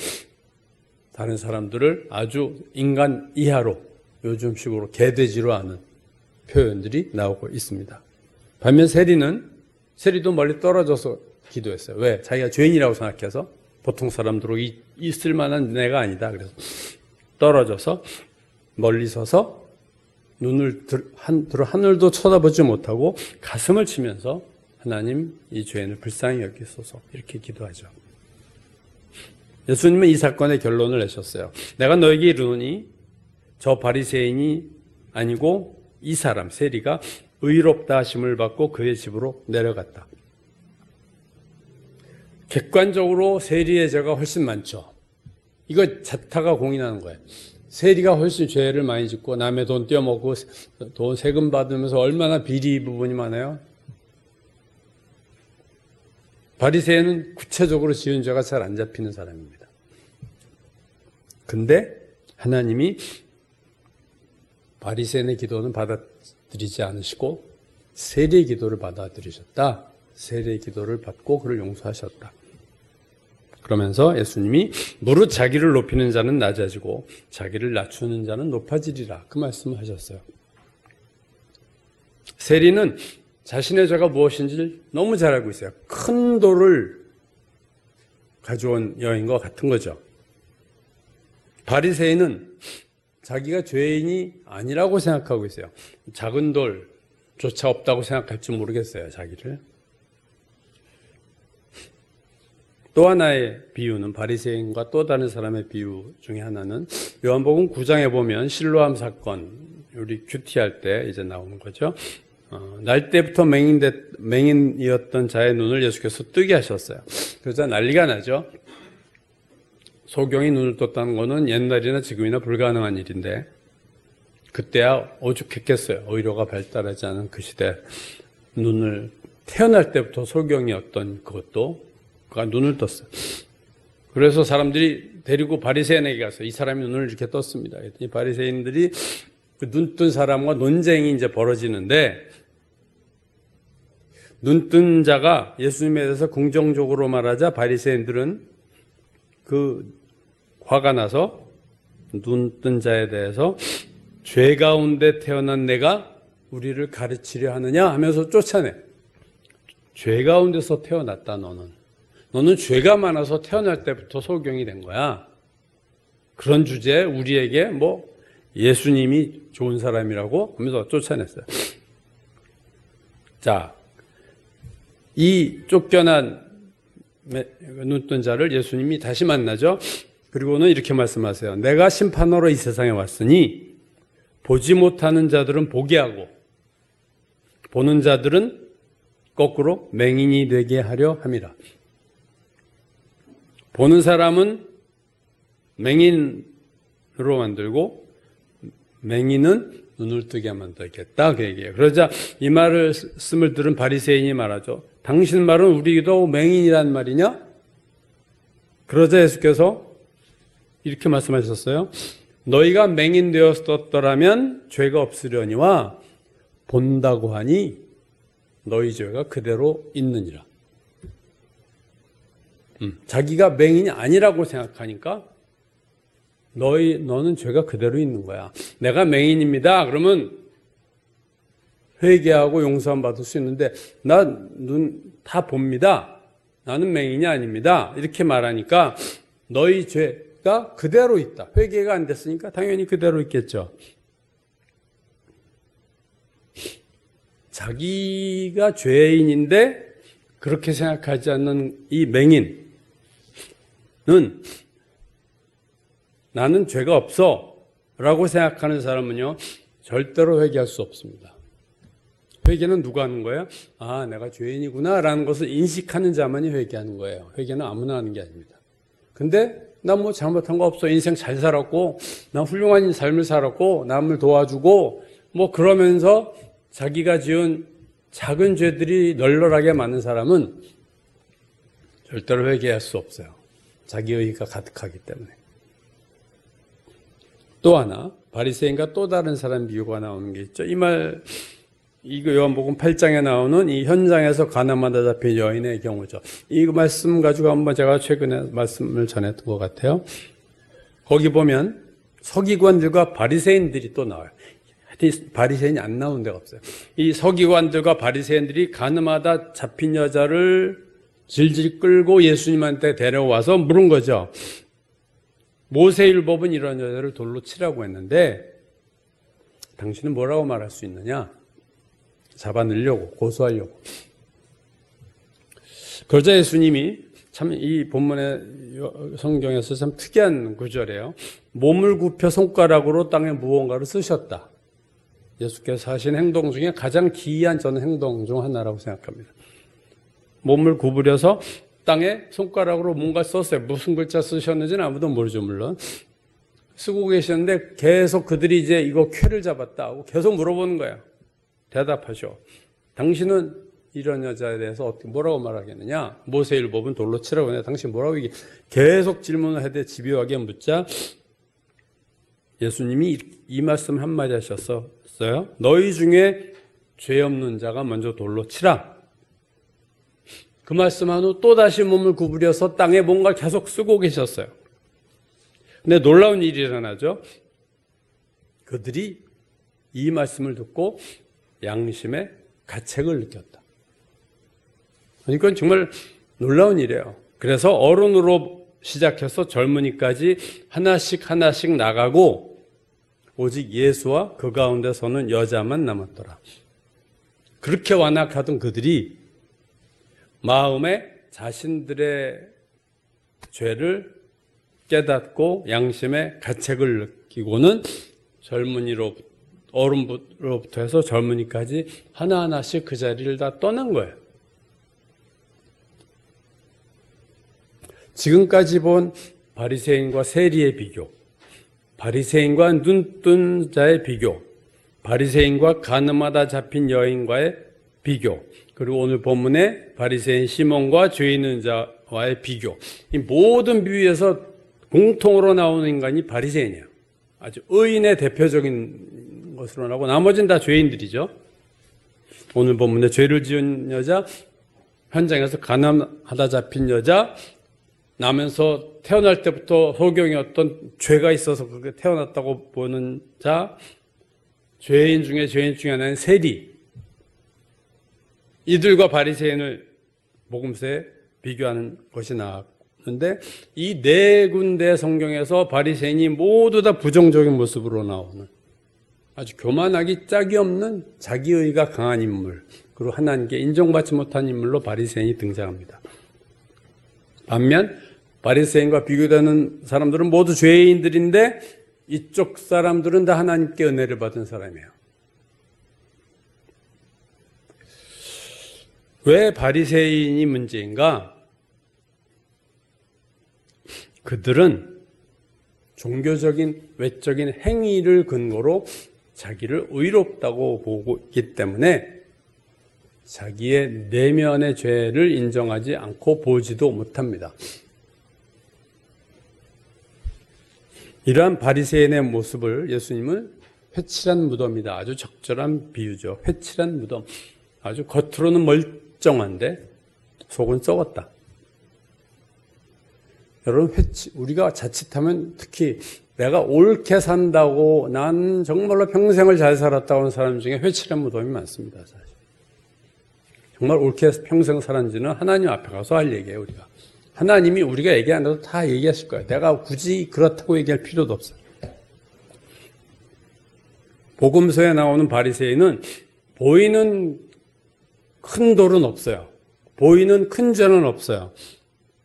다른 사람들을 아주 인간 이하로 요즘식으로 개돼지로 하는 표현들이 나오고 있습니다. 반면 세리도 멀리 떨어져서 기도했어요. 왜? 자기가 죄인이라고 생각해서 보통 사람들로 있을 만한 내가 아니다. 그래서 떨어져서 멀리 서서 눈을 하늘도 쳐다보지 못하고 가슴을 치면서 하나님 이 죄인을 불쌍히 여기소서 이렇게 기도하죠. 예수님은 이 사건의 결론을 내셨어요. 내가 너에게 이르노니 저 바리새인이 아니고 이 사람 세리가 의롭다 하심을 받고 그의 집으로 내려갔다. 객관적으로 세리의 죄가 훨씬 많죠. 이거 자타가 공인하는 거예요. 세리가 훨씬 죄를 많이 짓고 남의 돈 떼어먹고 돈 세금 받으면서 얼마나 비리 부분이 많아요. 바리새인은 구체적으로 지은 죄가 잘 안 잡히는 사람입니다. 근데 하나님이 바리새인의 기도는 받아들이지 않으시고 세리의 기도를 받아들이셨다. 세리의 기도를 받고 그를 용서하셨다. 그러면서 예수님이 무릇 자기를 높이는 자는 낮아지고 자기를 낮추는 자는 높아지리라. 그 말씀을 하셨어요. 세리는 자신의 죄가 무엇인지 너무 잘 알고 있어요. 큰 돌을 가져온 여인과 같은 거죠. 바리새인은 자기가 죄인이 아니라고 생각하고 있어요. 작은 돌조차 없다고 생각할지 모르겠어요, 자기를. 또 하나의 비유는 바리새인과 또 다른 사람의 비유 중에 하나는 요한복음 9장에 보면 실로암 사건, 우리 큐티할 때 이제 나오는 거죠. 날 때부터 맹인이었던 자의 눈을 예수께서 뜨게 하셨어요. 그러자 난리가 나죠. 소경이 눈을 떴다는 거는 옛날이나 지금이나 불가능한 일인데 그때야 오죽했겠어요. 의료가 발달하지 않은 그 시대 눈을 태어날 때부터 소경이었던 그것도 그가 눈을 떴어요. 그래서 사람들이 데리고 바리새인에게 가서 이 사람이 눈을 이렇게 떴습니다. 이 바리새인들이 그 눈 뜬 사람과 논쟁이 이제 벌어지는데 눈 뜬 자가 예수님에 대해서 긍정적으로 말하자 바리새인들은 그 화가 나서 눈 뜬 자에 대해서 죄 가운데 태어난 내가 우리를 가르치려 하느냐 하면서 쫓아내. 죄 가운데서 태어났다 너는 죄가 많아서 태어날 때부터 소경이 된 거야. 그런 주제에 우리에게 예수님이 좋은 사람이라고 하면서 쫓아냈어요. 자, 이 쫓겨난 눈뜬 자를 예수님이 다시 만나죠. 그리고는 이렇게 말씀하세요. 내가 심판하러 이 세상에 왔으니 보지 못하는 자들은 보게 하고 보는 자들은 거꾸로 맹인이 되게 하려 함이라. 보는 사람은 맹인으로 만들고 맹인은 눈을 뜨게 만들겠다 그 얘기예요. 그러자 이 말씀을 들은 바리새인이 말하죠. 당신 말은 우리도 맹인이란 말이냐? 그러자 예수께서 이렇게 말씀하셨어요. 너희가 맹인 되었더라면 죄가 없으려니와 본다고 하니 너희 죄가 그대로 있느니라. 자기가 맹인이 아니라고 생각하니까 너는 죄가 그대로 있는 거야. 내가 맹인입니다. 그러면 회개하고 용서함 받을 수 있는데 나 눈 다 봅니다. 나는 맹인이 아닙니다. 이렇게 말하니까 너희 죄가 그대로 있다. 회개가 안 됐으니까 당연히 그대로 있겠죠. 자기가 죄인인데 그렇게 생각하지 않는 이 맹인은 나는 죄가 없어 라고 생각하는 사람은요, 절대로 회개할 수 없습니다. 회개는 누가 하는 거예요? 아, 내가 죄인이구나 라는 것을 인식하는 자만이 회개하는 거예요. 회개는 아무나 하는 게 아닙니다. 근데 나 뭐 잘못한 거 없어. 인생 잘 살았고, 나 훌륭한 삶을 살았고, 남을 도와주고, 뭐 그러면서 자기가 지은 작은 죄들이 널널하게 많은 사람은 절대로 회개할 수 없어요. 자기 의의가 가득하기 때문에. 또 하나, 바리새인과 또 다른 사람 비유가 나오는 게 있죠. 이거 요한복음 8장에 나오는 이 현장에서 가늠하다 잡힌 여인의 경우죠. 이 말씀 가지고 한번 제가 최근에 말씀을 전했던 것 같아요. 거기 보면 서기관들과 바리새인들이 또 나와요. 바리새인이 안 나오는 데가 없어요. 이 서기관들과 바리새인들이 가늠하다 잡힌 여자를 질질 끌고 예수님한테 데려와서 물은 거죠. 모세율법은 이런 여자를 돌로 치라고 했는데 당신은 뭐라고 말할 수 있느냐? 잡아 넣으려고, 고소하려고. 그러자 예수님이 참 이 본문의 성경에서 참 특이한 구절이에요. 몸을 굽혀 손가락으로 땅에 무언가를 쓰셨다. 예수께서 하신 행동 중에 가장 기이한 저는 행동 중 하나라고 생각합니다. 몸을 구부려서 땅에 손가락으로 뭔가 썼어요. 무슨 글자 쓰셨는지는 아무도 모르죠, 물론. 쓰고 계셨는데 계속 그들이 이제 이거 쾌를 잡았다 하고 계속 물어보는 거예요. 대답하셔. 당신은 이런 여자에 대해서 어떻게 뭐라고 말하겠느냐? 모세율법은 돌로 치라고 하냐? 당신 뭐라고 얘기? 계속 질문을 해대 집요하게 묻자 예수님이 이 말씀 한마디 하셨어요. 너희 중에 죄 없는 자가 먼저 돌로 치라. 그 말씀한 후 또다시 몸을 구부려서 땅에 뭔가 계속 쓰고 계셨어요. 근데 놀라운 일이 일어나죠. 그들이 이 말씀을 듣고 양심의 가책을 느꼈다. 이건 정말 놀라운 일이에요. 그래서 어른으로 시작해서 젊은이까지 하나씩 나가고 오직 예수와 그 가운데 서는 여자만 남았더라. 그렇게 완악하던 그들이 마음에 자신들의 죄를 깨닫고 양심의 가책을 느끼고는 어른으로부터 해서 젊은이까지 하나하나씩 그 자리를 다 떠난 거예요. 지금까지 본 바리새인과 세리의 비교, 바리새인과 눈뜬 자의 비교, 바리새인과 가늠하다 잡힌 여인과의 비교, 그리고 오늘 본문의 바리새인 시몬과 죄 있는 자와의 비교, 이 모든 비유에서 공통으로 나오는 인간이 바리새인이에요. 아주 의인의 대표적인 것으로 나오고 나머지는 다 죄인들이죠. 오늘 본문에 죄를 지은 여자, 현장에서 가늠하다 잡힌 여자, 나면서 태어날 때부터 소경이 어떤 죄가 있어서 그게 태어났다고 보는 자, 죄인 중에 하나인 세리. 이들과 바리새인을 복음서에 비교하는 것이 나왔는데 이 네 군데 성경에서 바리새인이 모두 다 부정적인 모습으로 나오는 아주 교만하기 짝이 없는 자기의가 강한 인물, 그리고 하나님께 인정받지 못한 인물로 바리새인이 등장합니다. 반면 바리새인과 비교되는 사람들은 모두 죄인들인데 이쪽 사람들은 다 하나님께 은혜를 받은 사람이에요. 왜 바리새인이 문제인가? 그들은 종교적인 외적인 행위를 근거로 자기를 의롭다고 보고 있기 때문에 자기의 내면의 죄를 인정하지 않고 보지도 못합니다. 이러한 바리새인의 모습을 예수님은 회칠한 무덤이다. 아주 적절한 비유죠. 회칠한 무덤. 아주 겉으로는 멀쩡한데 속은 썩었다. 여러분, 우리가 자칫하면 특히 내가 옳게 산다고 난 정말로 평생을 잘 살았다고 하는 사람 중에 회칠한 무덤이 많습니다. 사실. 정말 옳게 평생 살았는지는 하나님 앞에 가서 할 얘기예요, 우리가. 하나님이 우리가 얘기 안 해도 다 얘기하실 거예요. 내가 굳이 그렇다고 얘기할 필요도 없어요. 복음서에 나오는 바리새인은 보이는 큰 돌은 없어요. 보이는 큰 죄는 없어요.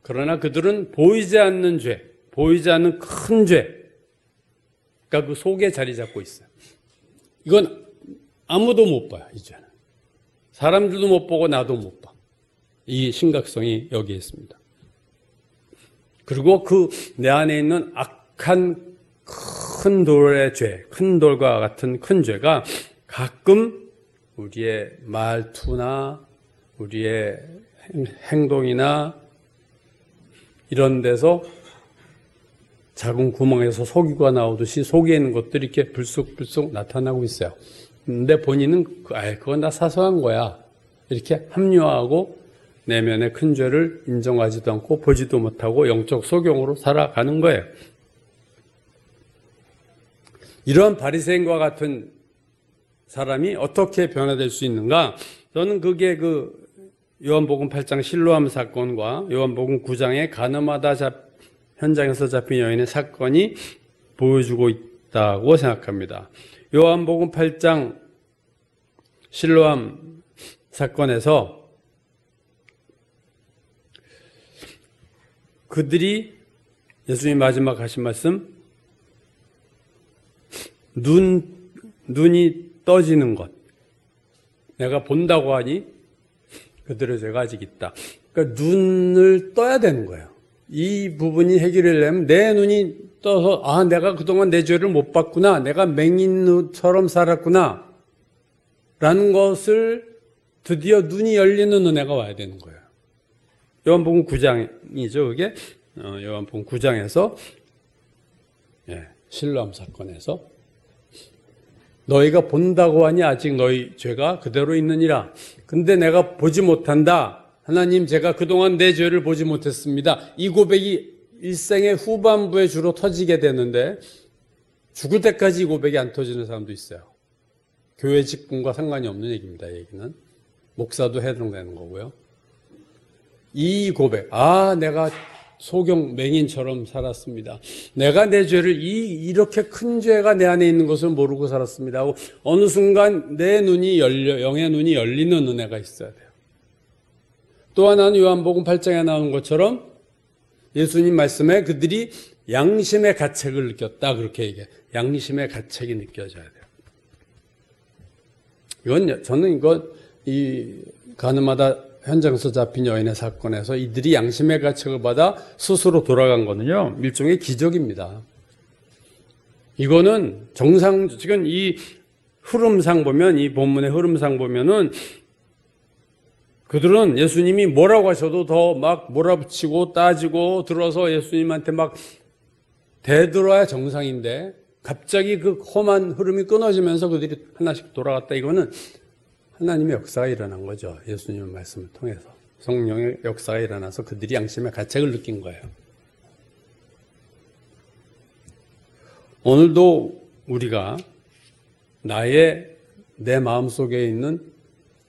그러나 그들은 보이지 않는 죄, 보이지 않는 큰 죄, 그러니까 그 속에 자리 잡고 있어요. 이건 아무도 못 봐요, 이 죄는. 사람들도 못 보고 나도 못 봐. 이 심각성이 여기에 있습니다. 그리고 그 내 안에 있는 악한 큰 돌의 죄, 큰 돌과 같은 큰 죄가 가끔 우리의 말투나 우리의 행동이나 이런 데서 작은 구멍에서 소기가 나오듯이 속에 있는 것들이 이렇게 불쑥불쑥 나타나고 있어요. 근데 본인은 그건 다 사소한 거야. 이렇게 합리화하고 내면의 큰 죄를 인정하지도 않고 보지도 못하고 영적 소경으로 살아가는 거예요. 이런 바리새인과 같은 사람이 어떻게 변화될 수 있는가? 저는 그게 그 요한복음 8장 실로암 사건과 요한복음 9장의 가늠하다 현장에서 잡힌 여인의 사건이 보여주고 있다고 생각합니다. 요한복음 8장 실로암 사건에서 그들이 예수님 마지막 하신 말씀, 눈이 떠지는 것. 내가 본다고 하니 그들의 죄가 아직 있다. 그러니까 눈을 떠야 되는 거예요. 이 부분이 해결하려면 내 눈이 떠서 내가 그동안 내 죄를 못 봤구나. 내가 맹인처럼 살았구나. 라는 것을 드디어 눈이 열리는 은혜가 와야 되는 거예요. 요한복음 9장이죠. 그게 요한복음 9장에서 실로암 사건에서 너희가 본다고 하니 아직 너희 죄가 그대로 있느니라. 근데 내가 보지 못한다. 하나님, 제가 그동안 내 죄를 보지 못했습니다. 이 고백이 일생의 후반부에 주로 터지게 되는데 죽을 때까지 이 고백이 안 터지는 사람도 있어요. 교회 직분과 상관이 없는 얘기입니다. 이 얘기는 목사도 해당되는 거고요. 이 고백, 내가 소경 맹인처럼 살았습니다. 내가 내 죄를 이렇게 큰 죄가 내 안에 있는 것을 모르고 살았습니다 하고 어느 순간 내 눈이 열려, 영의 눈이 열리는 은혜가 있어야 돼요. 또 하나는 요한복음 8장에 나오는 것처럼 예수님 말씀에 그들이 양심의 가책을 느꼈다, 그렇게 얘기해요. 양심의 가책이 느껴져야 돼요. 저는 이 가늠하다 현장에서 잡힌 여인의 사건에서 이들이 양심의 가책을 받아 스스로 돌아간 거는요, 일종의 기적입니다. 이거는 지금 이 흐름상 보면, 이 본문의 흐름상 보면은 그들은 예수님이 뭐라고 하셔도 더 막 몰아붙이고 따지고 들어서 예수님한테 막 대들어야 정상인데 갑자기 그 험한 흐름이 끊어지면서 그들이 하나씩 돌아갔다. 이거는 하나님의 역사가 일어난 거죠. 예수님의 말씀을 통해서. 성령의 역사가 일어나서 그들이 양심의 가책을 느낀 거예요. 오늘도 우리가 내 마음속에 있는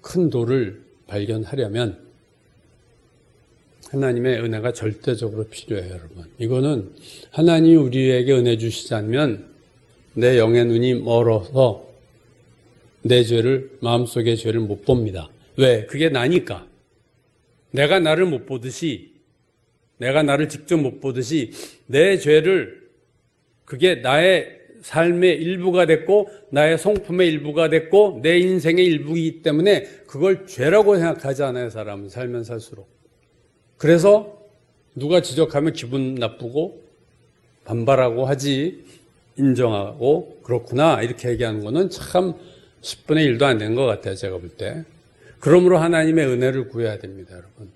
큰 돌을 발견하려면 하나님의 은혜가 절대적으로 필요해요, 여러분. 이거는 하나님이 우리에게 은혜 주시지 않으면 내 영의 눈이 멀어서 내 죄를, 마음속의 죄를 못 봅니다. 왜? 그게 나니까. 내가 나를 못 보듯이, 내가 나를 직접 못 보듯이 내 죄를, 그게 나의 삶의 일부가 됐고 나의 성품의 일부가 됐고 내 인생의 일부이기 때문에 그걸 죄라고 생각하지 않아요, 사람은. 살면 살수록. 그래서 누가 지적하면 기분 나쁘고 반발하고 하지, 인정하고 그렇구나 이렇게 얘기하는 거는 참 10분의 1도 안 되는 것 같아요, 제가 볼 때. 그러므로 하나님의 은혜를 구해야 됩니다, 여러분.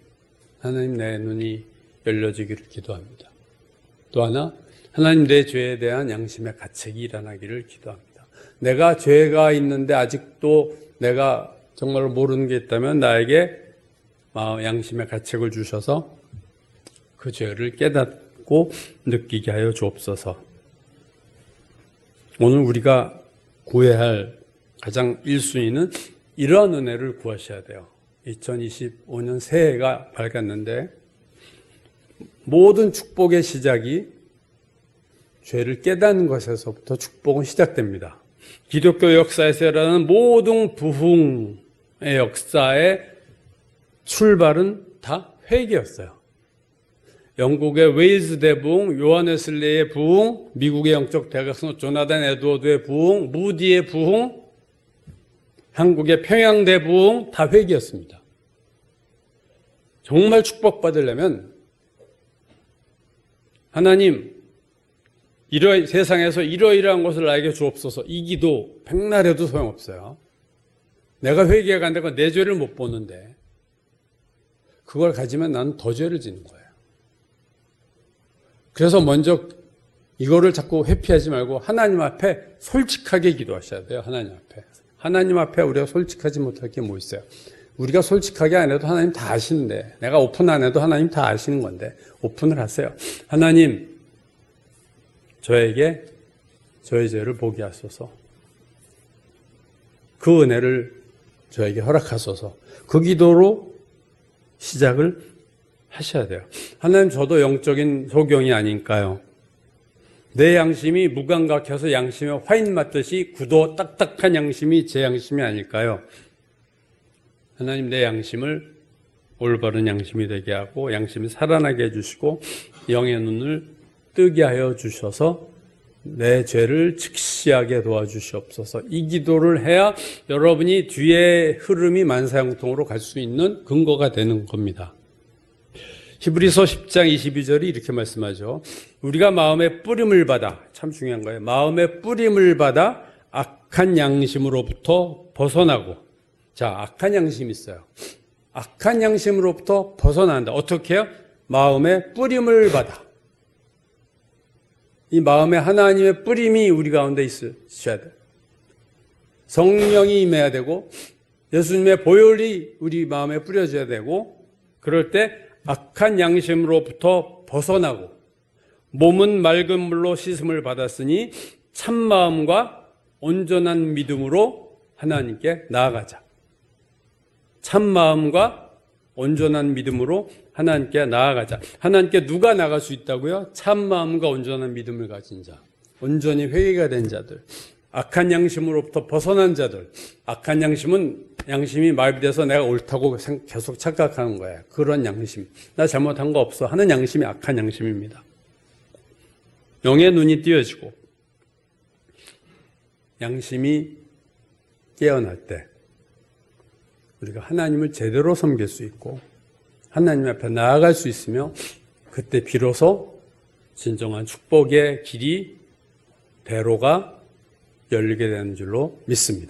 하나님, 내 눈이 열려지기를 기도합니다. 또 하나, 하나님, 내 죄에 대한 양심의 가책이 일어나기를 기도합니다. 내가 죄가 있는데 아직도 내가 정말로 모르는 게 있다면 나에게 양심의 가책을 주셔서 그 죄를 깨닫고 느끼게 하여 주옵소서. 오늘 우리가 구해야 할 가장 1순위는 이런 은혜를 구하셔야 돼요. 2025년 새해가 밝았는데 모든 축복의 시작이 죄를 깨닫는 것에서부터 축복은 시작됩니다. 기독교 역사에서 일어나는 모든 부흥의 역사의 출발은 다 회개였어요. 영국의 웨일즈 대부흥, 요한 웨슬레이의 부흥, 미국의 영적 대각성 조나단 에드워드의 부흥, 무디의 부흥, 한국의 평양대 부흥 다 회개였습니다. 정말 축복받으려면 하나님 세상에서 이러이러한 것을 나에게 주옵소서. 이 기도 백날 해도 소용없어요. 내가 회개가 안 되고 내 죄를 못 보는데 그걸 가지면 나는 더 죄를 짓는 거예요. 그래서 먼저 이거를 자꾸 회피하지 말고 하나님 앞에 솔직하게 기도하셔야 돼요. 하나님 앞에 우리가 솔직하지 못할 게 뭐 있어요? 우리가 솔직하게 안 해도 하나님 다 아시는데, 내가 오픈 안 해도 하나님 다 아시는 건데 오픈을 하세요. 하나님, 저에게 저의 죄를 보게 하소서. 그 은혜를 저에게 허락하소서. 그 기도로 시작을 하셔야 돼요. 하나님, 저도 영적인 소경이 아닐까요? 내 양심이 무감각해서 양심에 화인 맞듯이 굳어 딱딱한 양심이 제 양심이 아닐까요? 하나님, 내 양심을 올바른 양심이 되게 하고 양심이 살아나게 해주시고 영의 눈을 뜨게 하여 주셔서 내 죄를 직시하게 도와주시옵소서. 이 기도를 해야 여러분이 뒤에 흐름이 만사형통으로 갈 수 있는 근거가 되는 겁니다. 히브리서 10장 22절이 이렇게 말씀하죠. 우리가 마음의 뿌림을 받아, 참 중요한 거예요. 마음의 뿌림을 받아 악한 양심으로부터 벗어나고. 자, 악한 양심이 있어요. 악한 양심으로부터 벗어난다. 어떻게 해요? 마음의 뿌림을 받아. 이 마음에 하나님의 뿌림이 우리 가운데 있어야 돼. 성령이 임해야 되고 예수님의 보혈이 우리 마음에 뿌려져야 되고, 그럴 때 악한 양심으로부터 벗어나고 몸은 맑은 물로 씻음을 받았으니 참마음과 온전한 믿음으로 하나님께 나아가자. 참마음과 온전한 믿음으로 하나님께 나아가자. 하나님께 누가 나갈 수 있다고요? 참마음과 온전한 믿음을 가진 자, 온전히 회개가 된 자들, 악한 양심으로부터 벗어난 자들. 악한 양심은 양심이 마비돼서 내가 옳다고 계속 착각하는 거예요. 그런 양심, 나 잘못한 거 없어 하는 양심이 악한 양심입니다. 영의 눈이 띄어지고 양심이 깨어날 때 우리가 하나님을 제대로 섬길 수 있고 하나님 앞에 나아갈 수 있으며, 그때 비로소 진정한 축복의 길이, 대로가 열리게 되는 줄로 믿습니다.